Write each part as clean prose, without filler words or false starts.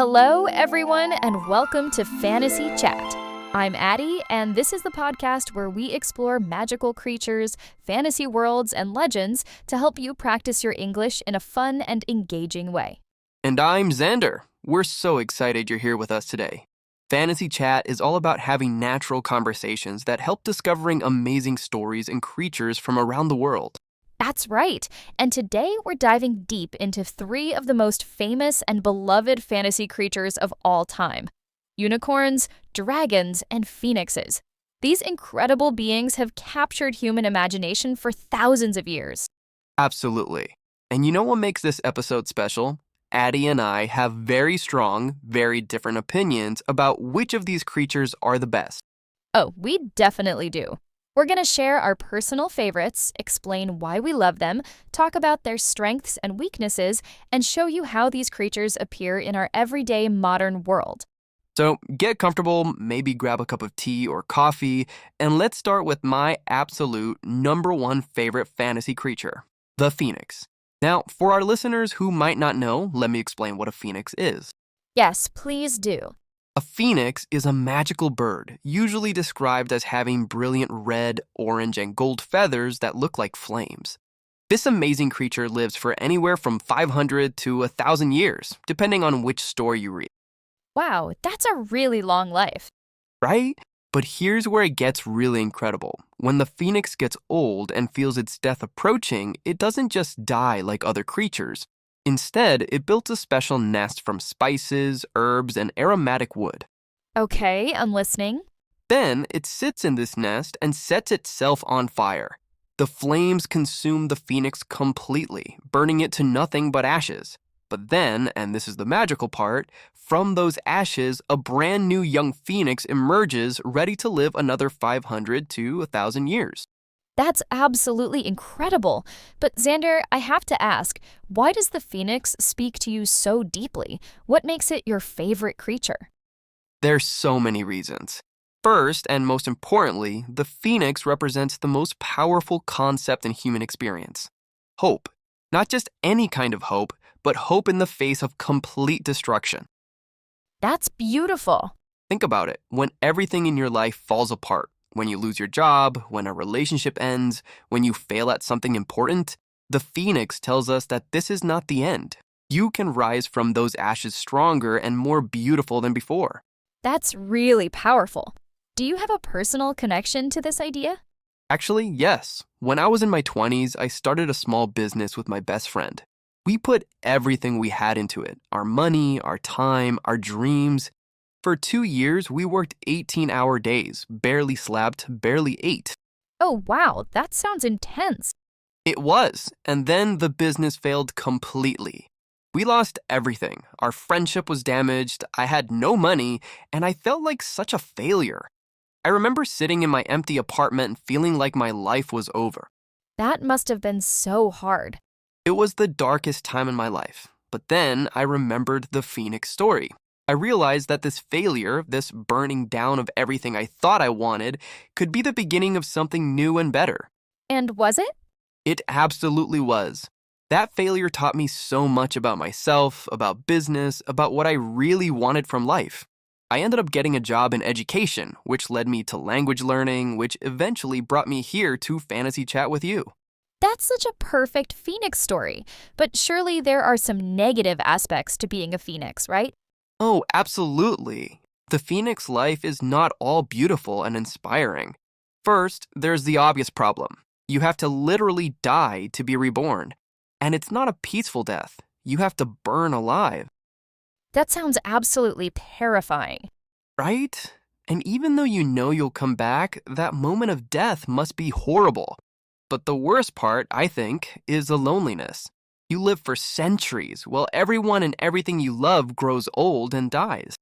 Hello, everyone, and welcome to Fantasy Chat. I'm Ady, and this is the podcast where we explore magical creatures, fantasy worlds, and legends to help you practice your English in a fun and engaging way. And I'm Xander. We're so excited you're here with us today. Fantasy Chat is all about having natural conversations that help discovering amazing stories and creatures from around the world. That's right, and today we're diving deep into three of the most famous and beloved fantasy creatures of all time: unicorns, dragons, and phoenixes. These incredible beings have captured human imagination for thousands of years. Absolutely. And you know what makes this episode special? Ady and I have very strong, very different opinions about which of these creatures are the best. Oh, we definitely do. We're going to share our personal favorites, explain why we love them, talk about their strengths and weaknesses, and show you how these creatures appear in our everyday modern world. So get comfortable, maybe grab a cup of tea or coffee, and let's start with my absolute number one favorite fantasy creature, the phoenix. Now, for our listeners who might not know, let me explain what a phoenix is. Yes, please do. A phoenix is a magical bird, usually described as having brilliant red, orange, and gold feathers that look like flames. This amazing creature lives for anywhere from 500 to 1,000 years, depending on which story you read. Wow, that's a really long life. Right? But here's where it gets really incredible. When the phoenix gets old and feels its death approaching, it doesn't just die like other creatures. Instead, it builds a special nest from spices, herbs, and aromatic wood. Okay, I'm listening. Then, it sits in this nest and sets itself on fire. The flames consume the phoenix completely, burning it to nothing but ashes. But then, and this is the magical part, from those ashes, a brand new young phoenix emerges ready to live another 500 to 1,000 years. That's absolutely incredible. But Xander, I have to ask, why does the phoenix speak to you so deeply? What makes it your favorite creature? There's so many reasons. First, and most importantly, the phoenix represents the most powerful concept in human experience: hope. Not just any kind of hope, but hope in the face of complete destruction. That's beautiful. Think about it. When everything in your life falls apart, when you lose your job, when a relationship ends, when you fail at something important, the phoenix tells us that this is not the end. You can rise from those ashes stronger and more beautiful than before. That's really powerful. Do you have a personal connection to this idea? Actually, yes. When I was in my 20s, I started a small business with my best friend. We put everything we had into it: our money, our time, our dreams. For 2 years, we worked 18-hour days, barely slept, barely ate. Oh, wow, that sounds intense. It was, and then the business failed completely. We lost everything. Our friendship was damaged, I had no money, and I felt like such a failure. I remember sitting in my empty apartment and feeling like my life was over. That must have been so hard. It was the darkest time in my life, but then I remembered the phoenix story. I realized that this failure, this burning down of everything I thought I wanted, could be the beginning of something new and better. And was it? It absolutely was. That failure taught me so much about myself, about business, about what I really wanted from life. I ended up getting a job in education, which led me to language learning, which eventually brought me here to Fantasy Chat with you. That's such a perfect phoenix story. But surely there are some negative aspects to being a phoenix, right? Oh, absolutely. The phoenix life is not all beautiful and inspiring. First, there's the obvious problem. You have to literally die to be reborn. And it's not a peaceful death. You have to burn alive. That sounds absolutely terrifying. Right? And even though you know you'll come back, that moment of death must be horrible. But the worst part, I think, is the loneliness. You live for centuries while everyone and everything you love grows old and dies.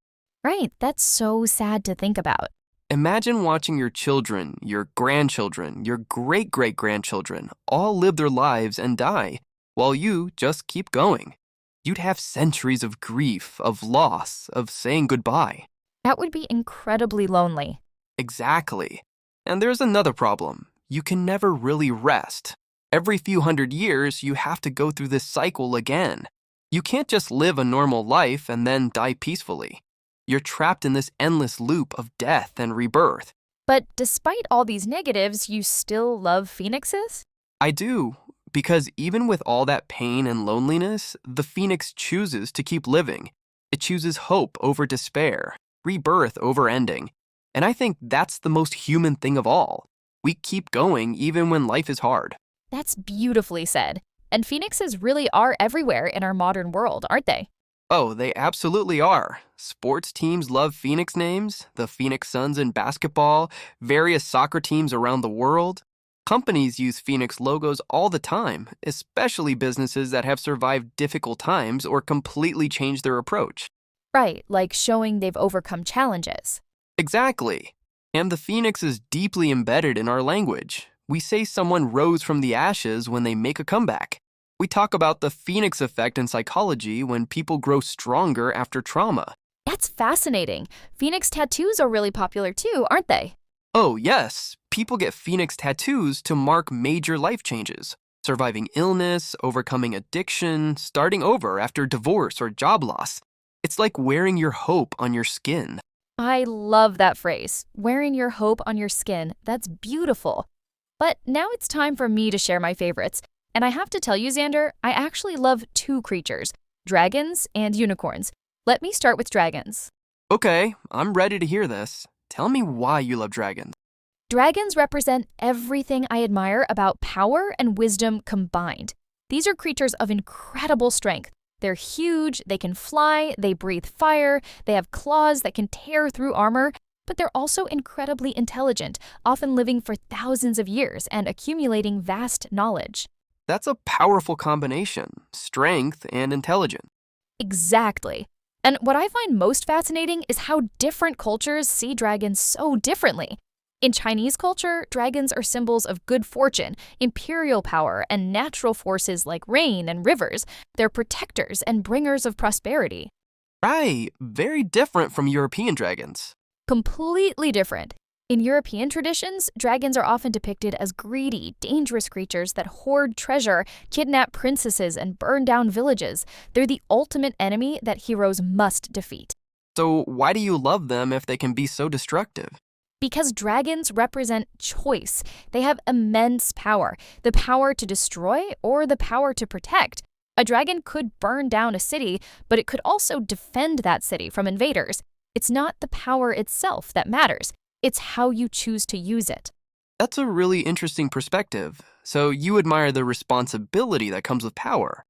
Right, that's so sad to think about. Imagine watching your children, your grandchildren, your great-great-grandchildren all live their lives and die, while you just keep going. You'd have centuries of grief, of loss, of saying goodbye. That would be incredibly lonely. Exactly. And there's another problem. You can never really rest. Every few hundred years, you have to go through this cycle again. You can't just live a normal life and then die peacefully. You're trapped in this endless loop of death and rebirth. But despite all these negatives, you still love phoenixes? I do, because even with all that pain and loneliness, the phoenix chooses to keep living. It chooses hope over despair, rebirth over ending. And I think that's the most human thing of all. We keep going even when life is hard. That's beautifully said. And phoenixes really are everywhere in our modern world, aren't they? Oh, they absolutely are. Sports teams love Phoenix names, the Phoenix Suns in basketball, various soccer teams around the world. Companies use Phoenix logos all the time, especially businesses that have survived difficult times or completely changed their approach. Right, like showing they've overcome challenges. Exactly. And the Phoenix is deeply embedded in our language. We say someone rose from the ashes when they make a comeback. We talk about the Phoenix effect in psychology when people grow stronger after trauma. That's fascinating. Phoenix tattoos are really popular too, aren't they? Oh, yes, people get Phoenix tattoos to mark major life changes. Surviving illness, overcoming addiction, starting over after divorce or job loss. It's like wearing your hope on your skin. I love that phrase, wearing your hope on your skin. That's beautiful. But now it's time for me to share my favorites. And I have to tell you, Xander, I actually love two creatures, dragons and unicorns. Let me start with dragons. Okay, I'm ready to hear this. Tell me why you love dragons. Dragons represent everything I admire about power and wisdom combined. These are creatures of incredible strength. They're huge, they can fly, they breathe fire, they have claws that can tear through armor, but they're also incredibly intelligent, often living for thousands of years and accumulating vast knowledge. That's a powerful combination, strength and intelligence. Exactly. And what I find most fascinating is how different cultures see dragons so differently. In Chinese culture, dragons are symbols of good fortune, imperial power, and natural forces like rain and rivers. They're protectors and bringers of prosperity. Right, very different from European dragons. Completely different. In European traditions, dragons are often depicted as greedy, dangerous creatures that hoard treasure, kidnap princesses, and burn down villages. They're the ultimate enemy that heroes must defeat. So why do you love them if they can be so destructive? Because dragons represent choice. They have immense power, the power to destroy or the power to protect. A dragon could burn down a city, but it could also defend that city from invaders. It's not the power itself that matters. It's how you choose to use it. That's a really interesting perspective. So you admire the responsibility that comes with power.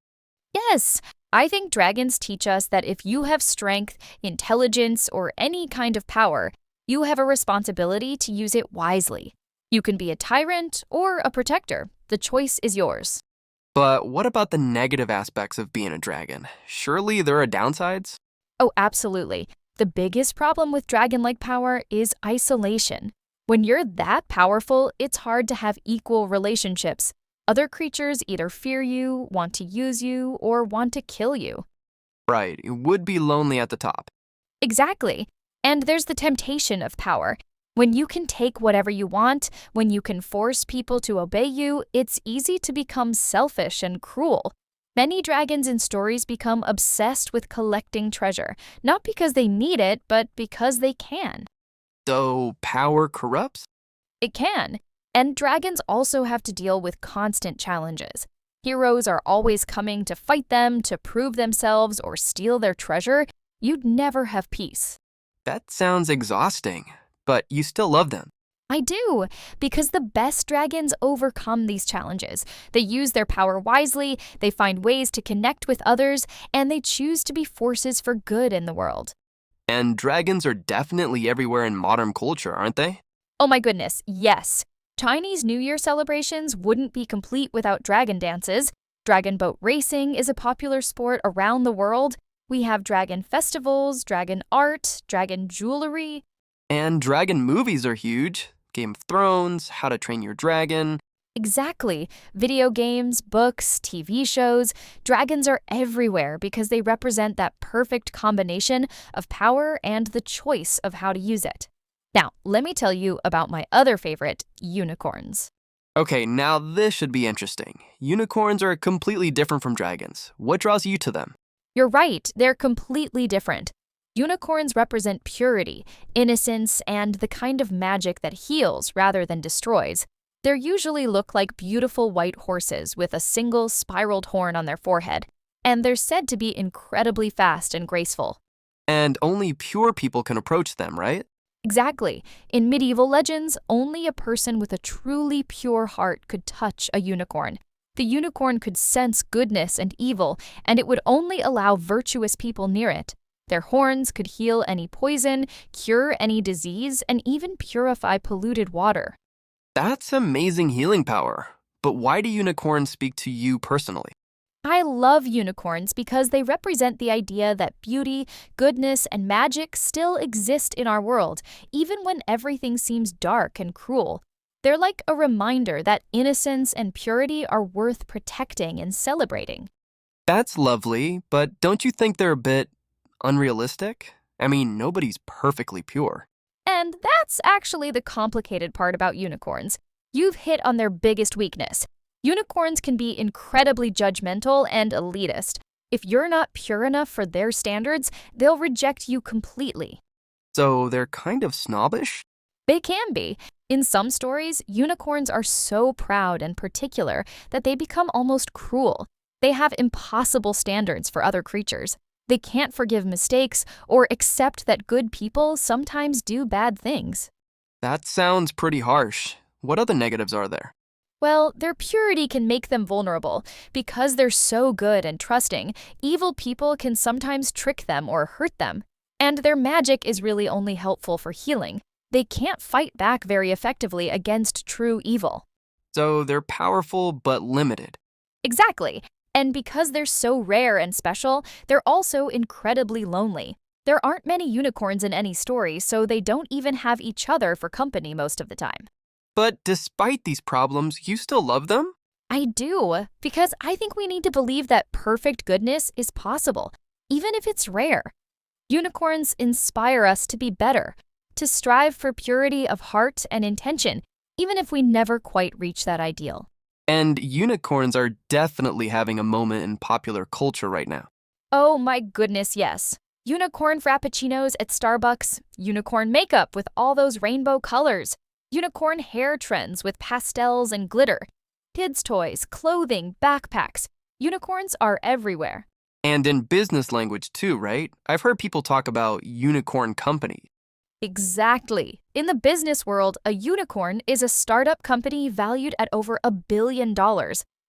Yes, I think dragons teach us that if you have strength, intelligence, or any kind of power, you have a responsibility to use it wisely. You can be a tyrant or a protector. The choice is yours. But what about the negative aspects of being a dragon? Surely there are downsides? Oh, absolutely. The biggest problem with dragon-like power is isolation. When you're that powerful, it's hard to have equal relationships. Other creatures either fear you, want to use you, or want to kill you. Right, it would be lonely at the top. Exactly. And there's the temptation of power. When you can take whatever you want, when you can force people to obey you, it's easy to become selfish and cruel. Many dragons in stories become obsessed with collecting treasure, not because they need it, but because they can. So power corrupts? It can. And dragons also have to deal with constant challenges. Heroes are always coming to fight them, to prove themselves, or steal their treasure. You'd never have peace. That sounds exhausting, but you still love them. I do, because the best dragons overcome these challenges. They use their power wisely, they find ways to connect with others, and they choose to be forces for good in the world. And dragons are definitely everywhere in modern culture, aren't they? Oh my goodness, yes. Chinese New Year celebrations wouldn't be complete without dragon dances. Dragon boat racing is a popular sport around the world. We have dragon festivals, dragon art, dragon jewelry. And dragon movies are huge. Game of Thrones, How to Train Your Dragon. Exactly. Video games, books, TV shows. Dragons are everywhere because they represent that perfect combination of power and the choice of how to use it. Now, let me tell you about my other favorite, unicorns. Okay, now this should be interesting. Unicorns are completely different from dragons. What draws you to them? You're right, they're completely different. Unicorns represent purity, innocence, and the kind of magic that heals rather than destroys. They usually look like beautiful white horses with a single spiraled horn on their forehead, and they're said to be incredibly fast and graceful. And only pure people can approach them, right? Exactly. In medieval legends, only a person with a truly pure heart could touch a unicorn. The unicorn could sense goodness and evil, and it would only allow virtuous people near it. Their horns could heal any poison, cure any disease, and even purify polluted water. That's amazing healing power. But why do unicorns speak to you personally? I love unicorns because they represent the idea that beauty, goodness, and magic still exist in our world, even when everything seems dark and cruel. They're like a reminder that innocence and purity are worth protecting and celebrating. That's lovely, but don't you think they're a bit unrealistic? I mean, nobody's perfectly pure. And that's actually the complicated part about unicorns. You've hit on their biggest weakness. Unicorns can be incredibly judgmental and elitist. If you're not pure enough for their standards, they'll reject you completely. So they're kind of snobbish? They can be. In some stories, unicorns are so proud and particular that they become almost cruel. They have impossible standards for other creatures. They can't forgive mistakes or accept that good people sometimes do bad things. That sounds pretty harsh. What other negatives are there? Well, their purity can make them vulnerable. Because they're so good and trusting, evil people can sometimes trick them or hurt them. And their magic is really only helpful for healing. They can't fight back very effectively against true evil. So they're powerful but limited. Exactly. And because they're so rare and special, they're also incredibly lonely. There aren't many unicorns in any story, so they don't even have each other for company most of the time. But despite these problems, you still love them? I do, because I think we need to believe that perfect goodness is possible, even if it's rare. Unicorns inspire us to be better, to strive for purity of heart and intention, even if we never quite reach that ideal. And unicorns are definitely having a moment in popular culture right now. Oh my goodness, yes. Unicorn frappuccinos at Starbucks, unicorn makeup with all those rainbow colors, unicorn hair trends with pastels and glitter, kids' toys, clothing, backpacks. Unicorns are everywhere. And in business language too, right? I've heard people talk about unicorn companies. Exactly. In the business world, a unicorn is a startup company valued at over $1 billion,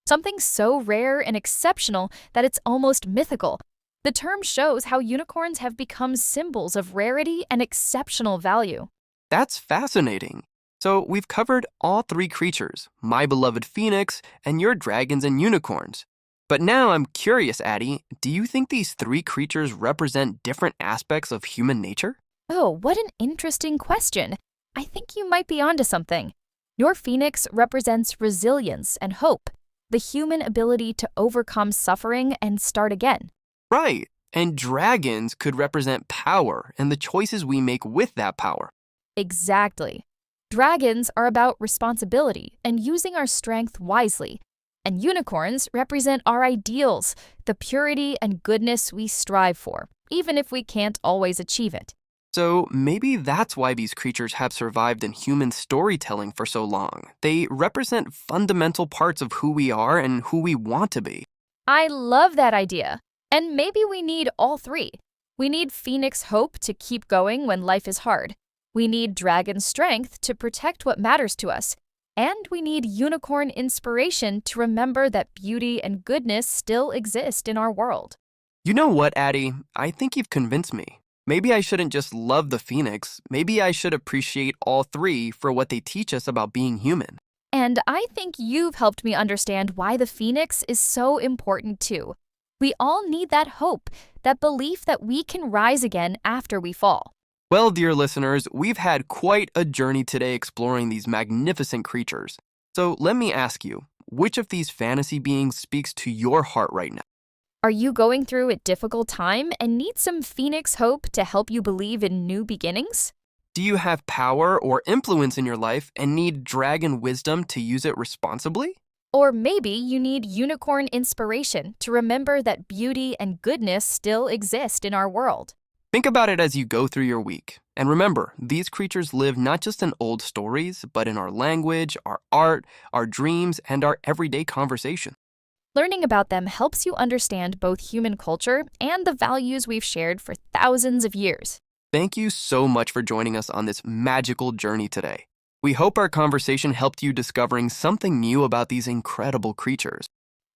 something so rare and exceptional that it's almost mythical. The term shows how unicorns have become symbols of rarity and exceptional value. That's fascinating. So we've covered all three creatures, my beloved phoenix and your dragons and unicorns. But now I'm curious, Ady, do you think these three creatures represent different aspects of human nature? Oh, what an interesting question. I think you might be onto something. Your phoenix represents resilience and hope, the human ability to overcome suffering and start again. Right. And dragons could represent power and the choices we make with that power. Exactly. Dragons are about responsibility and using our strength wisely. And unicorns represent our ideals, the purity and goodness we strive for, even if we can't always achieve it. So maybe that's why these creatures have survived in human storytelling for so long. They represent fundamental parts of who we are and who we want to be. I love that idea. And maybe we need all three. We need phoenix hope to keep going when life is hard. We need dragon strength to protect what matters to us. And we need unicorn inspiration to remember that beauty and goodness still exist in our world. You know what, Ady? I think you've convinced me. Maybe I shouldn't just love the phoenix. Maybe I should appreciate all three for what they teach us about being human. And I think you've helped me understand why the phoenix is so important too. We all need that hope, that belief that we can rise again after we fall. Well, dear listeners, we've had quite a journey today exploring these magnificent creatures. So let me ask you, which of these fantasy beings speaks to your heart right now? Are you going through a difficult time and need some phoenix hope to help you believe in new beginnings? Do you have power or influence in your life and need dragon wisdom to use it responsibly? Or maybe you need unicorn inspiration to remember that beauty and goodness still exist in our world. Think about it as you go through your week. And remember, these creatures live not just in old stories, but in our language, our art, our dreams, and our everyday conversation. Learning about them helps you understand both human culture and the values we've shared for thousands of years. Thank you so much for joining us on this magical journey today. We hope our conversation helped you discovering something new about these incredible creatures.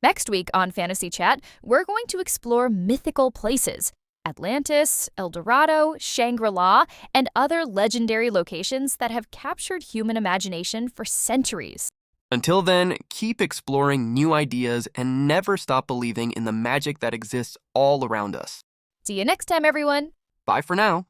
Next week on Fantasy Chat, we're going to explore mythical places. Atlantis, El Dorado, Shangri-La, and other legendary locations that have captured human imagination for centuries. Until then, keep exploring new ideas and never stop believing in the magic that exists all around us. See you next time, everyone! Bye for now.